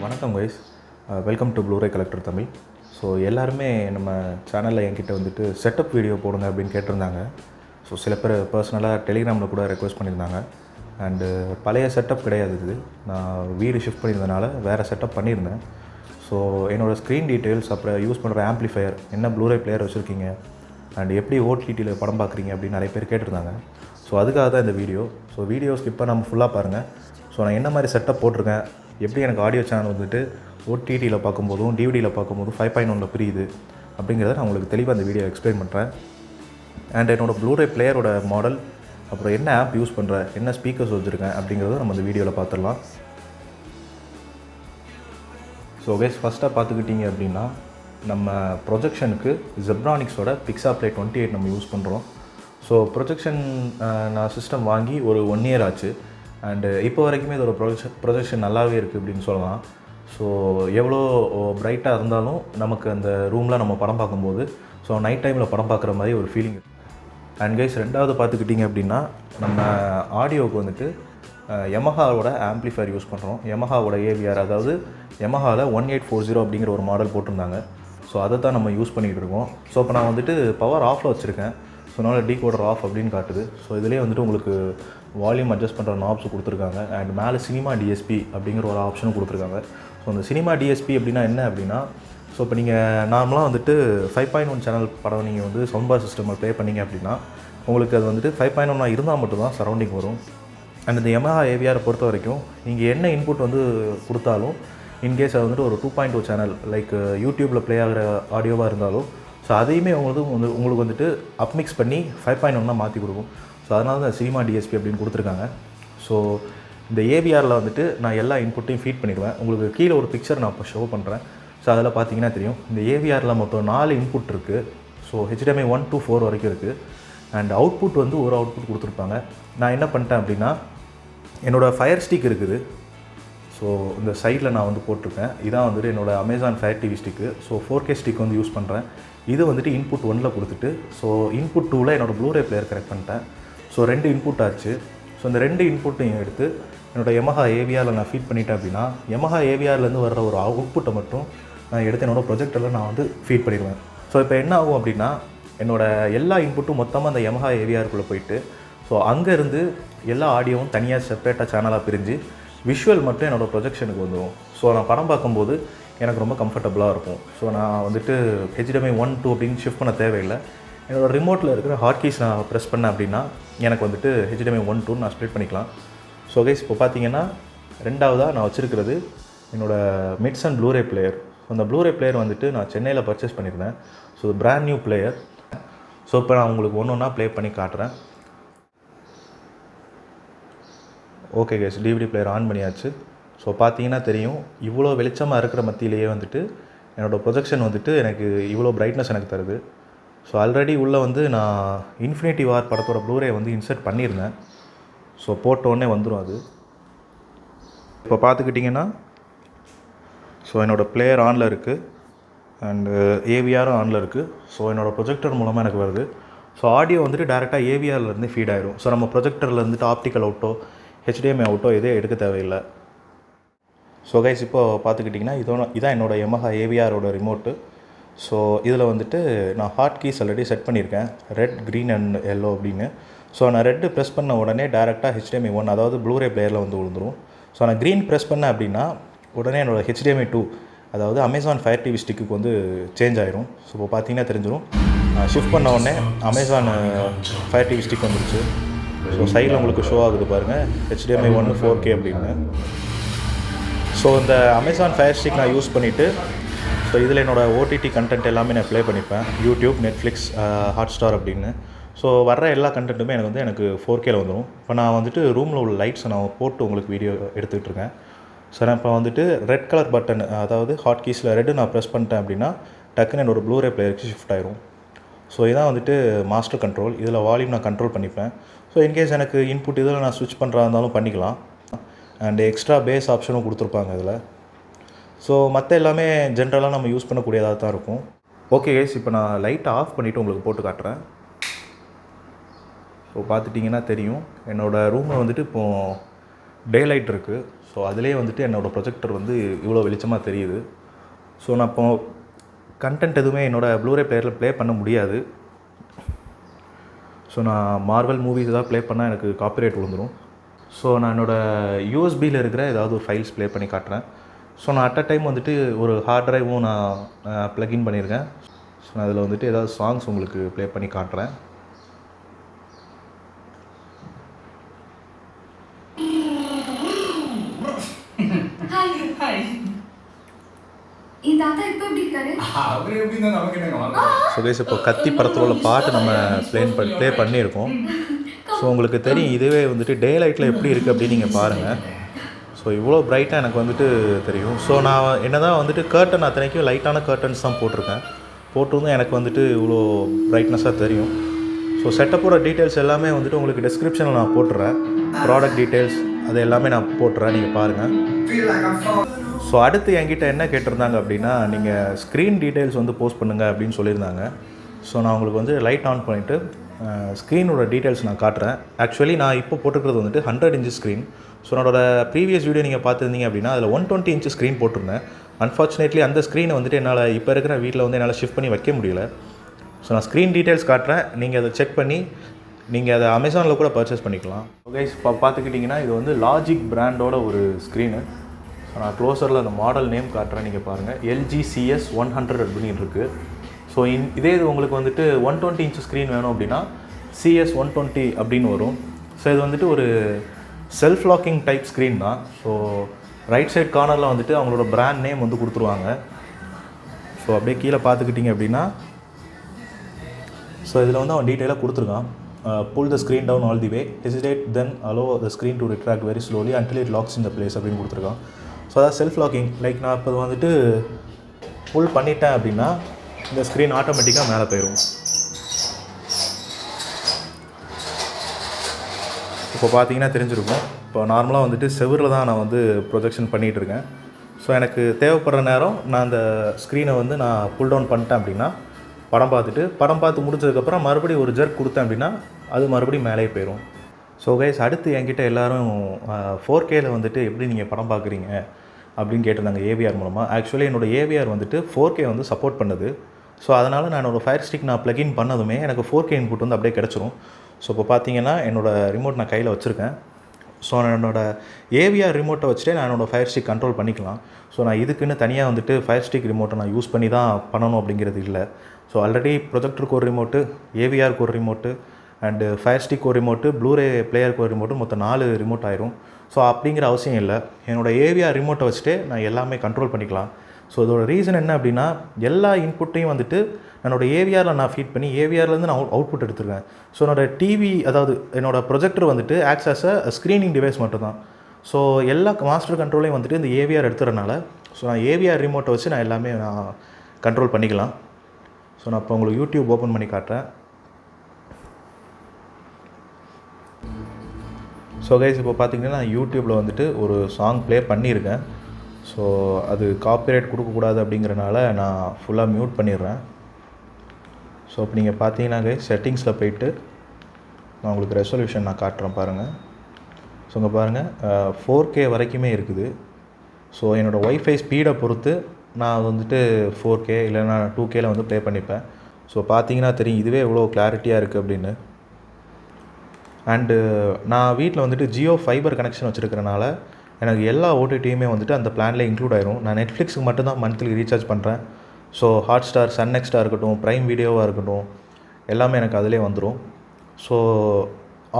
வணக்கம் guys, welcome to Blu-ray collector Tamil. So எல்லாருமே நம்ம சேனலில் என்கிட்ட வந்துட்டு செட்டப் வீடியோ போடுங்க அப்படின்னு கேட்டிருந்தாங்க. ஸோ சில பேர் பர்சனலாக டெலிகிராமில் கூட ரெக்வஸ்ட் பண்ணியிருந்தாங்க. அண்டு பழைய செட்டப் கிடையாது இது, நான் வீடு ஷிஃப்ட் பண்ணியிருந்தனால வேறு செட்டப் பண்ணியிருந்தேன். ஸோ என்னோடய ஸ்க்ரீன் டீட்டெயில்ஸ், அப்புறம் யூஸ் பண்ணுற ஆம்ப்ளிஃபையர், என்ன ப்ளூரே பிளேயர் வச்சுருக்கீங்க அண்ட் எப்படி ஓடிடியில் படம் பார்க்குறீங்க அப்படின்னு நிறைய பேர் கேட்டிருந்தாங்க. ஸோ அதுக்காக தான் இந்த வீடியோ. ஸோ வீடியோ ஸ்கிப் பண்ணாமல் ஃபுல்லாக பாருங்கள். ஸோ நான் என்ன மாதிரி செட்டப் போட்டிருக்கேன், எப்படி எனக்கு ஆடியோ சேனல் வந்துட்டு ஓடிடியில் பார்க்கும்போதும் டிவிடியில் பார்க்கும்போதும் 5.1 பிரியுது அப்படிங்கிறத நான் உங்களுக்கு தெளிவாக அந்த வீடியோ எக்ஸ்பிளைன் பண்ணுறேன். அண்ட் என்னோடய ப்ளூரே பிளேயரோட மாடல், அப்புறம் என்ன ஆப் யூஸ் பண்ணுறேன், என்ன ஸ்பீக்கர்ஸ் வச்சுருக்கேன் அப்படிங்கிறத நம்ம இந்த வீடியோவில் பார்த்துடலாம். ஸோ கைஸ், ஃபஸ்ட்டாக பார்த்துக்கிட்டிங்க அப்படின்னா நம்ம ப்ரொஜெக்ஷனுக்கு ஜெப்ரானிக்ஸோட பிக்ஸாப்ளே 28 நம்ம யூஸ் பண்ணுறோம். ஸோ ப்ரொஜெக்ஷன் நான் சிஸ்டம் வாங்கி ஒரு 1 இயர் ஆச்சு. அண்டு இப்போ வரைக்குமே இதோட ப்ரொஜெக்ஷன் நல்லாவே இருக்குது அப்படின்னு சொல்லலாம். ஸோ எவ்வளோ ப்ரைட்டாக இருந்தாலும் நமக்கு அந்த ரூமில் நம்ம படம் பார்க்கும்போது ஸோ நைட் டைமில் படம் பார்க்குற மாதிரி ஒரு ஃபீலிங். அண்ட் கைஸ், ரெண்டாவது பார்த்துக்கிட்டிங்க அப்படின்னா நம்ம ஆடியோவுக்கு வந்துட்டு யமஹாவோட ஆம்ப்ளிஃபையர் யூஸ் பண்ணுறோம். யமஹாவோட ஏவிஆர், அதாவது யமஹாவில் 1840 அப்படிங்கிற ஒரு மாடல் போட்டிருந்தாங்க. ஸோ அதை தான் நம்ம யூஸ் பண்ணிகிட்டு இருக்கோம். ஸோ இப்போ நான் வந்துட்டு பவர் ஆஃபில் வச்சுருக்கேன். ஸோ அதனால் டீகோடர் ஆஃப் அப்படின்னு காட்டுது. ஸோ இதிலே வந்துட்டு உங்களுக்கு வால்யூம் அட்ஜஸ்ட் பண்ணுற நாப்ஸ் கொடுத்துருக்காங்க. அண்ட் மேலே சினிமா டிஎஸ்பி அப்படிங்கிற ஒரு ஆப்ஷனும் கொடுத்துருக்காங்க. ஸோ அந்த சினிமா டிஎஸ்பி அப்படின்னா என்ன அப்படின்னா, ஸோ இப்போ நீங்கள் நார்மலாக வந்துட்டு 5.1 சேனல் படம் நீங்கள் வந்து சவுண்ட் பார் சிஸ்டமில் ப்ளே பண்ணிங்க அப்படின்னா உங்களுக்கு அது வந்துட்டு 5.1 இருந்தால் மட்டும்தான் சரௌண்டிங் வரும். அண்ட் இந்த யமஹா ஏவிஆரை பொறுத்த வரைக்கும் நீங்கள் என்ன இன்புட் வந்து கொடுத்தாலும், இன்கேஸ் அது வந்துட்டு ஒரு 2.2 சேனல் லைக் யூடியூப்பில் ப்ளே ஆகிற ஆடியோவாக இருந்தாலும், ஸோ அதையுமே உங்களுக்கு வந்துட்டு அப்மிக்ஸ் பண்ணி 5.1 மாற்றி கொடுக்கும். ஸோ அதனால தான் சினிமா டிஎஸ்பி அப்படின்னு கொடுத்துருக்காங்க. ஸோ இந்த ஏவிஆரில் வந்துட்டு நான் எல்லா இன்புட்டையும் ஃபீட் பண்ணிடுவேன். உங்களுக்கு கீழே ஒரு பிக்சர் நான் இப்போ ஷோ பண்ணுறேன். ஸோ அதில் பார்த்தீங்கன்னா தெரியும், இந்த ஏவிஆரில் மொத்தம் 4 இன்புட் இருக்குது. ஸோ HDMI 1 to 4 வரைக்கும் இருக்குது. அண்ட் அவுட்புட் வந்து ஒரு அவுட்புட் கொடுத்துருப்பாங்க. நான் என்ன பண்ணிட்டேன் அப்படின்னா, என்னோடய ஃபயர் ஸ்டிக் இருக்குது. ஸோ இந்த சைடில் நான் வந்து போட்டிருக்கேன். இதான் வந்துட்டு என்னோடய Amazon fire TV stick. So 4K stick வந்து யூஸ் பண்ணுறேன். இது வந்துட்டு இன்புட் 1 கொடுத்துட்டு, ஸோ இன்புட் 2 என்னோடய ப்ளூரே பிளேயர் கனெக்ட் பண்ணிட்டேன். ஸோ 2 இன்புட் ஆச்சு. ஸோ இந்த 2 இன்புட்டையும் எடுத்து என்னோடய யமஹா ஏவிஆரில் நான் ஃபீட் பண்ணிட்டேன் அப்படின்னா, யமஹா ஏவிஆர்லேருந்து வர்ற ஒரு அவுட்புட்டை மட்டும் நான் எடுத்து என்னோடய ப்ரொஜெக்டரில் நான் வந்து ஃபீட் பண்ணிடுவேன். ஸோ இப்போ என்ன ஆகும் அப்படின்னா, என்னோடய எல்லா இன்புட்டும் மொத்தமாக அந்த யமஹா ஏவிஆருக்குள்ளே போயிட்டு, ஸோ அங்கேருந்து எல்லா ஆடியோவும் தனியாக செப்பரேட்டாக சேனலாக பிரிஞ்சு விஷுவல் மட்டும் என்னோடய ப்ரொஜெக்ஷனுக்கு வந்துடும். ஸோ நான் படம் பார்க்கும்போது எனக்கு ரொம்ப கம்ஃபர்டபுளாக இருக்கும். ஸோ நான் வந்துட்டு HDMI 1 2 அப்படின்னு ஷிஃப்ட் பண்ண தேவையில்லை. என்னோடய ரிமோட்டில் இருக்கிற ஹாட்கீஸ் நான் ப்ரெஸ் பண்ணேன் அப்படின்னா எனக்கு வந்துட்டு HDMI 1 2 நான் ஸ்ப்ளிட் பண்ணிக்கலாம். ஸோ கைஸ், இப்போ பார்த்தீங்கன்னா ரெண்டாவதாக நான் வச்சுருக்கிறது என்னோடய மிட்சன் ப்ளூரே பிளேயர். அந்த ப்ளூரே பிளேயர் வந்துட்டு நான் சென்னையில் பர்ச்சேஸ் பண்ணியிருந்தேன். So brand new player. So இப்போ நான் உங்களுக்கு ஒன்றா ப்ளே பண்ணி காட்டுறேன். Okay guys, DVD player on பண்ணியாச்சு. ஸோ பார்த்தீங்கன்னா தெரியும், இவ்வளோ வெளிச்சமாக இருக்கிற மத்தியிலேயே வந்துட்டு என்னோடய ப்ரொஜெக்ஷன் வந்துட்டு எனக்கு இவ்வளோ பிரைட்னஸ் எனக்கு தருது. ஸோ ஆல்ரெடி உள்ளே வந்து நான் இன்ஃபினிட்டி வார் படத்தோட ப்ளூரே வந்து இன்சர்ட் பண்ணியிருந்தேன். ஸோ போட்டோடனே வந்துடும் அது. இப்போ பார்த்துக்கிட்டிங்கன்னா, ஸோ என்னோடய பிளேயர் ஆனில் இருக்குது அண்டு ஏவிஆரும் ஆனில் இருக்குது. ஸோ என்னோடய ப்ரொஜெக்டர் மூலமாக எனக்கு வருது. ஸோ ஆடியோ வந்துட்டு டேரெக்டாக ஏவிஆர்லேருந்து ஃபீட் ஆகிடும். ஸோ நம்ம ப்ரொஜெக்டரில் வந்துட்டு ஆப்டிக்கல் அவுட்டோ HDMI அவுட்டோ எதே எடுக்க தேவையில்லை. ஸோ கைஸ், இப்போது பார்த்துக்கிட்டிங்கன்னா இதான் என்னோடய யமஹா ஏவிஆரோட ரிமோட்டு. ஸோ இதில் வந்துட்டு நான் ஹாட் கீஸ் ஆல்ரெடி செட் பண்ணியிருக்கேன், ரெட், க்ரீன் அண்ட் எல்லோ அப்படின்னு. ஸோ நான் ரெட்டு ப்ரெஸ் பண்ண உடனே டேரெக்டாக HDMI 1, அதாவது ப்ளூரே பிளேயரில் வந்து விழுந்துடும். ஸோ நான் க்ரீன் ப்ரெஸ் பண்ணேன் அப்படின்னா உடனே என்னோடய HDMI 2, அதாவது அமேசான் ஃபயர் டிவி ஸ்டிக்கு வந்து சேஞ்ச் ஆயிரும். ஸோ இப்போ பார்த்தீங்கன்னா தெரிஞ்சிடும், ஷிஃப்ட் பண்ண உடனே அமேசான் ஃபயர் டிவி ஸ்டிக் வந்துருச்சு. ஸோ சைடில் உங்களுக்கு ஷோ ஆகுது பாருங்கள், HDMI 1 4K அப்படின்னு. ஸோ இந்த அமேசான் ஃபயர் ஸ்டிக் நான் யூஸ் பண்ணிவிட்டு, ஸோ இதில் என்னோடய ஓடிடி கண்டென்ட் எல்லாமே நான் ப்ளே பண்ணிப்பேன். யூடியூப், நெட்ஃப்ளிக்ஸ், ஹாட்ஸ்டார் அப்படின்னு. ஸோ வர்ற எல்லா கண்டென்ட்டுமே எனக்கு 4Kல வந்துடும். இப்போ நான் வந்துட்டு ரூமில் உள்ள லைட்ஸை நான் போட்டு உங்களுக்கு வீடியோ எடுத்துக்கிட்டு இருக்கேன். ஸோ நான் இப்போ வந்துட்டு ரெட் கலர் பட்டன், அதாவது ஹாட் கீஸில் ரெட்டு நான் ப்ரெஸ் பண்ணிட்டேன் அப்படின்னா டக்குன்னு என்னோடய ப்ளூரே பிளேயருக்கு ஷிஃப்ட் ஆயிரும். ஸோ இதான் வந்துட்டு மாஸ்டர் கண்ட்ரோல். இதில் வால்யூம் நான் கண்ட்ரோல் பண்ணிப்பேன். ஸோ இன்கேஸ் எனக்கு இன்புட் இதில் நான் ஸ்விட்ச் பண்ணுறா இருந்தாலும் பண்ணிக்கலாம். அண்ட் எக்ஸ்ட்ரா பேஸ் ஆப்ஷனும் கொடுத்துருப்பாங்க இதில். ஸோ மற்ற எல்லாமே ஜென்ரலாக நம்ம யூஸ் பண்ணக்கூடியதாக தான் இருக்கும். ஓகே கைஸ், இப்போ நான் லைட்டை ஆஃப் பண்ணிவிட்டு உங்களுக்கு போட்டு காட்டுறேன். ஸோ பார்த்துட்டிங்கன்னா தெரியும், என்னோடய ரூமில் வந்துட்டு இப்போது டே லைட் இருக்குது. ஸோ அதிலே வந்துட்டு என்னோடய ப்ரொஜெக்டர் வந்து இவ்வளோ வெளிச்சமாக தெரியுது. ஸோ நான் இப்போ கண்டென்ட் எதுவுமே என்னோடய ப்ளூரே பிளேயரில் ப்ளே பண்ண முடியாது. ஸோ நான் மார்வல் மூவிஸ் ஏதாவது ப்ளே பண்ணால் எனக்கு காப்பிரைட் விழுந்துடும். ஸோ நான் என்னோடய யூஎஸ்பியில் இருக்கிற ஏதாவது ஒரு ஃபைல்ஸ் ப்ளே பண்ணி காட்டுறேன். ஸோ நான் அட் அ டைம் வந்துட்டு ஒரு ஹார்ட் ட்ரைவும் நான் ப்ளக்இன் பண்ணியிருக்கேன். ஸோ நான் அதில் வந்துட்டு ஏதாவது சாங்ஸ் உங்களுக்கு ப்ளே பண்ணி காட்டுறேன். ஸோ கைஸ் இப்போ கத்தி படத்தில் உள்ள பாட்டு நம்ம ப்ளே பண்ணியிருக்கோம். ஸோ உங்களுக்கு தெரியும் இதுவே வந்துட்டு டே லைட்டில் எப்படி இருக்குது அப்படின்னு நீங்கள் பாருங்கள். ஸோ இவ்வளோ ப்ரைட்டாக எனக்கு வந்துட்டு தெரியும். ஸோ நான் என்ன தான் வந்துட்டு கர்ட்டன் அத்தனைக்கும் லைட்டான கர்ட்டன்ஸ் தான் போட்டிருந்தேன் எனக்கு வந்துட்டு இவ்வளோ ப்ரைட்னஸாக தெரியும். ஸோ செட்டப்போட டீட்டெயில்ஸ் எல்லாமே வந்துட்டு உங்களுக்கு டிஸ்கிரிப்ஷனில் நான் போட்டுறேன். ப்ராடக்ட் டீட்டெயில்ஸ் அது எல்லாமே நான் போட்டுறேன், நீங்கள் பாருங்கள். ஸோ அடுத்து என்கிட்ட என்ன கேட்டிருந்தாங்க அப்படின்னா, நீங்கள் ஸ்க்ரீன் டீட்டெயில்ஸ் வந்து போஸ்ட் பண்ணுங்கள் அப்படின்னு சொல்லியிருந்தாங்க. ஸோ நான் உங்களுக்கு வந்து லைட் ஆன் பண்ணிவிட்டு ஸ்க்ரீனோட டீட்டெயில்ஸ் நான் காட்டுறேன். ஆக்சுவலி நான் இப்போ போட்டுக்கிறது வந்துட்டு 100 இன்ச் ஸ்க்ரீன். ஸோ என்னோடய ப்ரீவியஸ் வீடியோ நீங்கள் பார்த்துருந்தீங்க அப்படின்னா அதில் 120 இன்ச் ஸ்க்ரீன் போட்டிருந்தேன். அன்ஃபார்ச்சுனேட்லி அந்த ஸ்க்ரீனை வந்துட்டு என்னால் இப்போ இருக்கிற வீட்டில் வந்து என்னால் ஷிஃப்ட் பண்ணி வைக்க முடியல. ஸோ நான் ஸ்க்ரீன் டீட்டெயில்ஸ் காட்டுறேன், நீங்கள் அதை செக் பண்ணி நீங்கள் அதை அமேசானில் கூட பர்ச்சேஸ் பண்ணிக்கலாம். ஓகே, இப்போ பார்த்துக்கிட்டிங்கன்னா இது வந்து லாஜிக் பிராண்டோட ஒரு ஸ்க்ரீனு. ஸோ நான் க்ளோஸரில் அந்த மாடல் நேம் காட்டுறேன், நீங்கள் பாருங்கள். LG CS100 அப்படின்னு இருக்குது. ஸோ இதே இது உங்களுக்கு வந்துட்டு 120 இன்ச் ஸ்க்ரீன் வேணும் அப்படின்னா CS120 அப்படின்னு வரும். ஸோ இது வந்துட்டு ஒரு செல்ஃப் லாக்கிங் டைப் ஸ்க்ரீன் தான். ஸோ ரைட் சைட் கார்னரில் வந்துட்டு அவங்களோட பிராண்ட் நேம் வந்து கொடுத்துருவாங்க. ஸோ அப்படியே கீழே பார்த்துக்கிட்டிங்க அப்படின்னா ஸோ இதில் வந்து அவன் டீட்டெயிலாக கொடுத்துருக்கான். pull the screen down all the way, hesitate then allow the screen to retract very slowly until it locks in the place அப்படின்னு கொடுத்துருக்கான். ஸோ அதாவது செல்ஃப் லாக்கிங். லைக் நான் இப்போ வந்துட்டு புல் பண்ணிட்டேன் அப்படின்னா இந்த ஸ்க்ரீன் ஆட்டோமேட்டிக்காக மேலே போயிடும். இப்போ பார்த்தீங்கன்னா தெரிஞ்சிருக்கும். இப்போ நார்மலாக வந்துட்டு செவரில் தான் நான் வந்து ப்ரொஜெக்ஷன் பண்ணிகிட்ருக்கேன். ஸோ எனக்கு தேவைப்படுற நேரம் நான் அந்த ஸ்க்ரீனை வந்து நான் புல் டவுன் பண்ணிட்டேன் அப்படின்னா படம் பார்த்து முடிச்சதுக்கப்புறம் மறுபடியும் ஒரு ஜர்க் கொடுத்தேன் அப்படின்னா அது மறுபடியும் மேலே போயிடும். ஸோ கைஸ், அடுத்து என்கிட்ட எல்லோரும் 4Kல வந்துட்டு எப்படி நீங்கள் படம் பார்க்குறீங்க அப்படின்னு கேட்டிருந்தாங்க ஏவிஆர் மூலமாக. ஆக்சுவலி என்னோடய ஏவிஆர் வந்துட்டு 4K வந்து சப்போர்ட் பண்ணுது. ஸோ அதனால் நான் என்னோடய ஃபயர் ஸ்டிக் நான் ப்ளக்இன் பண்ணதுமே எனக்கு 4K இன்புட் வந்து அப்படியே கிடச்சிரும். ஸோ இப்போ பார்த்தீங்கன்னா என்னோடய ரிமோட் நான் கையில் வச்சுருக்கேன். ஸோ நான் என்னோடய ஏவிஆர் ரிமோட்டை வச்சுட்டே நான் என்னோடய ஃபயர் ஸ்டிக் கண்ட்ரோல் பண்ணிக்கலாம். ஸோ நான் இதுக்குன்னு தனியாக வந்துட்டு ஃபயர் ஸ்டிக் ரிமோட்டை நான் யூஸ் பண்ணி தான் பண்ணணும் அப்படிங்கிறது இல்லை. ஸோ ஆல்ரெடி ப்ரொஜெக்டருக்கு ஒரு ரிமோட்டு, ஏவிஆருக்கு ஒரு ரிமோட்டு அண்டு ஃபயர் ஸ்டிக் ஒரு ரிமோட்டு, ப்ளூரே பிளேயருக்கு ஒரு ரிமோட்டு, மொத்தம் 4 ரிமோட் ஆயிரும். ஸோ அப்படிங்கிற அவசியம் இல்லை. என்னோடய ஏவிஆர் ரிமோட்டை வச்சுட்டு நான் எல்லாமே கண்ட்ரோல் பண்ணிக்கலாம். ஸோ இதோட ரீசன் என்ன அப்படின்னா, எல்லா இன்புட்டையும் வந்துட்டு என்னோடய ஏவிஆரில் நான் ஃபீட் பண்ணி ஏவிஆர்லேருந்து நான் அவுட்புட் எடுத்துருக்கேன். ஸோ என்னோடய டிவி, அதாவது என்னோடய ப்ரொஜெக்டர் வந்துட்டு acts as a screening device மட்டும்தான். ஸோ எல்லா மாஸ்டர் கண்ட்ரோலையும் வந்துட்டு இந்த ஏவிஆர் எடுத்துறதுனால ஸோ நான் ஏவிஆர் ரிமோட்டை வச்சு நான் எல்லாமே நான் கண்ட்ரோல் பண்ணிக்கலாம். ஸோ நான் இப்போ உங்களுக்கு யூடியூப் ஓப்பன் பண்ணி காட்டுறேன். ஸோ கைஸ், இப்போ பார்த்தீங்கன்னா நான் யூடியூப்பில் வந்துட்டு ஒரு சாங் ப்ளே பண்ணியிருக்கேன். ஸோ அது காப்பிரைட் கொடுக்கக்கூடாது அப்படிங்கிறனால நான் ஃபுல்லாக மியூட் பண்ணிடுறேன். ஸோ இப்போ நீங்கள் பார்த்தீங்கன்னா கைஸ், செட்டிங்ஸில் போயிட்டு நான் உங்களுக்கு ரெசல்யூஷன் நான் காட்டுறேன் பாருங்கள். ஸோ இங்கே பாருங்கள் 4K வரைக்குமே இருக்குது. ஸோ என்னோடய ஒய்ஃபை ஸ்பீடை பொறுத்து நான் வந்துட்டு 4K இல்லைனா 2Kல வந்து ப்ளே பண்ணிப்பேன். ஸோ பார்த்தீங்கன்னா தெரியும் இதுவே எவ்வளோ கிளாரிட்டியாக இருக்குது அப்படின்னு. அண்டு நான் வீட்டில் வந்துட்டு ஜியோ ஃபைபர் கனெக்ஷன் வச்சுருக்கிறனால எனக்கு எல்லா ஓடிடியுமே வந்துட்டு அந்த பிளானில் இன்க்ளூட் ஆயிரும். நான் நெட்ஃப்ளிக்ஸுக்கு மட்டும்தான் மந்த்லி ரீசார்ஜ் பண்ணுறேன். ஸோ ஹாட்ஸ்டார், சன் நெக்ஸ்டாக இருக்கட்டும், ப்ரைம் வீடியோவாக இருக்கட்டும், எல்லாமே எனக்கு அதிலே வந்துடும். So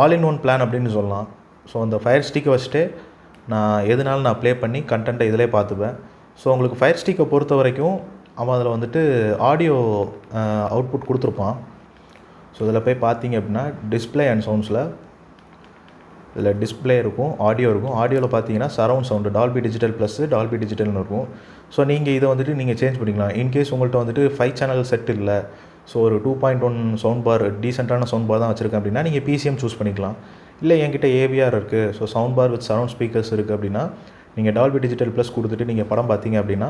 all in one plan அப்படின்னு சொல்லலாம். ஸோ அந்த ஃபயர் ஸ்டிக்கை வச்சுட்டு நான் எதுனாலும் நான் ப்ளே பண்ணி கண்டென்ட்டை இதிலே பார்த்துப்பேன். ஸோ உங்களுக்கு ஃபயர் ஸ்டிக்கை பொறுத்த வரைக்கும் அவன் அதில் வந்துட்டு ஆடியோ அவுட்புட் கொடுத்துருப்பான். ஸோ இதில் போய் பார்த்தீங்க அப்படின்னா டிஸ்பிளே அண்ட் சவுண்ட்ஸில் இதில் டிஸ்பிளே இருக்கும், ஆடியோ இருக்கும். ஆடியோவில் பார்த்தீங்கன்னா surround sound Dolby digital plus Dolby டிஜிட்டல்னு இருக்கும். ஸோ நீங்கள் இதை வந்துட்டு நீங்கள் சேஞ்ச் பண்ணிக்கலாம். இன்கேஸ் உங்கள்கிட்ட வந்துட்டு 5 சேனல் செட் இல்லை, ஸோ ஒரு 2.1 சவுண்ட் பார், டீசெண்டான சவுண்ட் பார் தான் வச்சுருக்கேன் அப்படின்னா நீங்கள் பிசிஎம் சூஸ் பண்ணிக்கலாம். இல்லை என்கிட்ட ஏவிஆர் இருக்குது, so sound par with surround speakers இருக்குது அப்படின்னா நீங்கள் டால்பி டிஜிட்டல் ப்ளஸ் கொடுத்துட்டு நீங்கள் படம் பார்த்தீங்க அப்படின்னா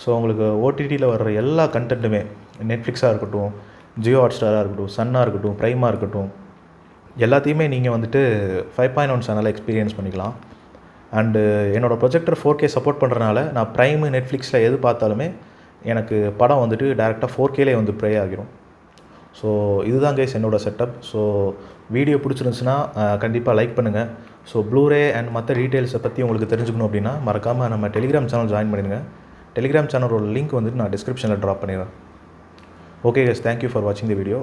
ஸோ உங்களுக்கு ஓடிடியில் வர்ற எல்லா கண்டென்ட்டுமே, நெட்ஃப்ளிக்ஸாக இருக்கட்டும், ஜியோ ஹாட்ஸ்டாராக இருக்கட்டும், சன்னாக இருக்கட்டும், ப்ரைமாக இருக்கட்டும், எல்லாத்தையுமே நீங்கள் வந்துட்டு 5.1 சேனலை எக்ஸ்பீரியன்ஸ் பண்ணிக்கலாம். அண்டு என்னோடய ப்ரொஜெக்டர் 4K சப்போர்ட் பண்ணுறனால நான் ப்ரைமு நெட்ஃப்ளிக்ஸில் எது பார்த்தாலுமே எனக்கு படம் வந்துட்டு டேரெக்டாக 4Kலே வந்து ப்ளே ஆகிரும். ஸோ இதுதான் கைஸ் என்னோடய செட்டப். ஸோ வீடியோ பிடிச்சிருந்துச்சுன்னா கண்டிப்பாக லைக் பண்ணுங்கள். ஸோ ப்ளூரே அண்ட் மற்ற டீட்டெயில்ஸை பற்றி உங்களுக்கு தெரிஞ்சுக்கணும் அப்படின்னா மறக்காமல் நம்ம டெலிகிராம் சேனல் ஜாயின் பண்ணிடுங்க. டெலிகிராம் சேனலோட லிங்க் வந்துட்டு நான் டிஸ்கிரிப்ஷனில் ட்ராப் பண்ணிடுறேன். ஓகே கைஸ், தேங்க்யூ ஃபார் வாட்சிங் தி வீடியோ.